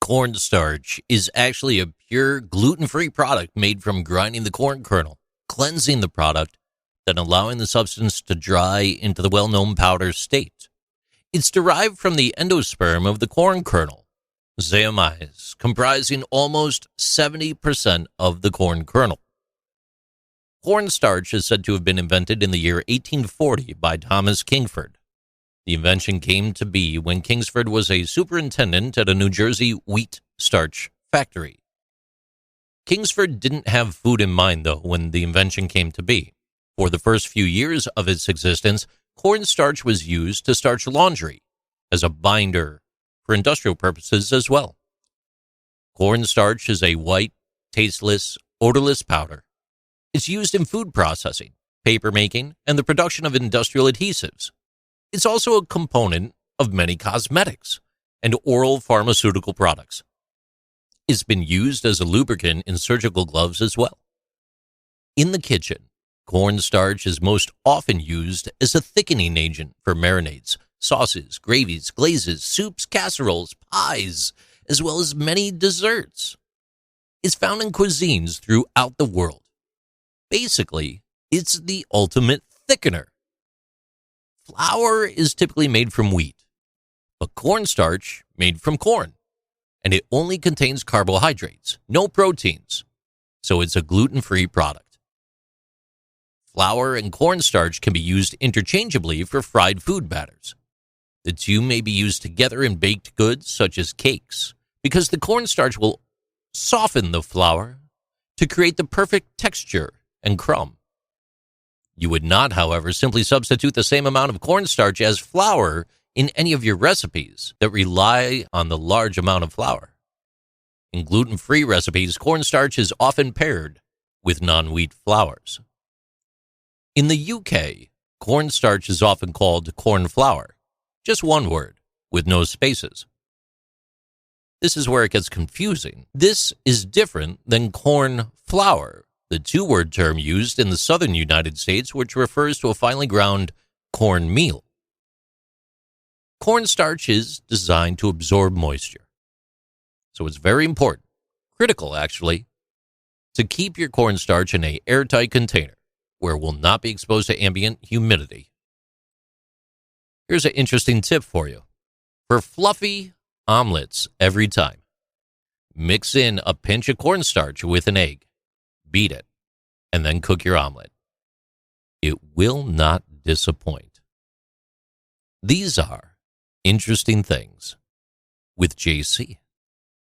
Cornstarch is actually a pure gluten-free product made from grinding the corn kernel, cleansing the product, then allowing the substance to dry into the well-known powder state. It's derived from the endosperm of the corn kernel, zeomys, comprising almost 70% of the corn kernel. Cornstarch is said to have been invented in the year 1840 by Thomas Kingsford. The invention came to be when Kingsford was a superintendent at a New Jersey wheat starch factory. Kingsford didn't have food in mind, though, when the invention came to be. For the first few years of its existence, cornstarch was used to starch laundry, as a binder, for industrial purposes as well. Cornstarch is a white, tasteless, odorless powder. It's used in food processing, papermaking, and the production of industrial adhesives. It's also a component of many cosmetics and oral pharmaceutical products. It's been used as a lubricant in surgical gloves as well. In the kitchen, cornstarch is most often used as a thickening agent for marinades, sauces, gravies, glazes, soups, casseroles, pies, as well as many desserts. It's found in cuisines throughout the world. Basically, it's the ultimate thickener. Flour is typically made from wheat, but cornstarch made from corn, and it only contains carbohydrates, no proteins, so it's a gluten-free product. Flour and cornstarch can be used interchangeably for fried food batters. The two may be used together in baked goods such as cakes, because the cornstarch will soften the flour to create the perfect texture and crumb. You would not, however, simply substitute the same amount of cornstarch as flour in any of your recipes that rely on the large amount of flour. In gluten-free recipes, cornstarch is often paired with non-wheat flours. In the UK, cornstarch is often called corn flour, just one word, with no spaces. This is where it gets confusing. This is different than corn flour, the two-word term used in the southern United States, which refers to a finely ground corn meal. Cornstarch is designed to absorb moisture, so it's very important, critical actually, to keep your cornstarch in an airtight container where it will not be exposed to ambient humidity. Here's an interesting tip for you. For fluffy omelettes every time, mix in a pinch of cornstarch with an egg. Beat it, and then cook your omelet. It will not disappoint. These are interesting things with JC.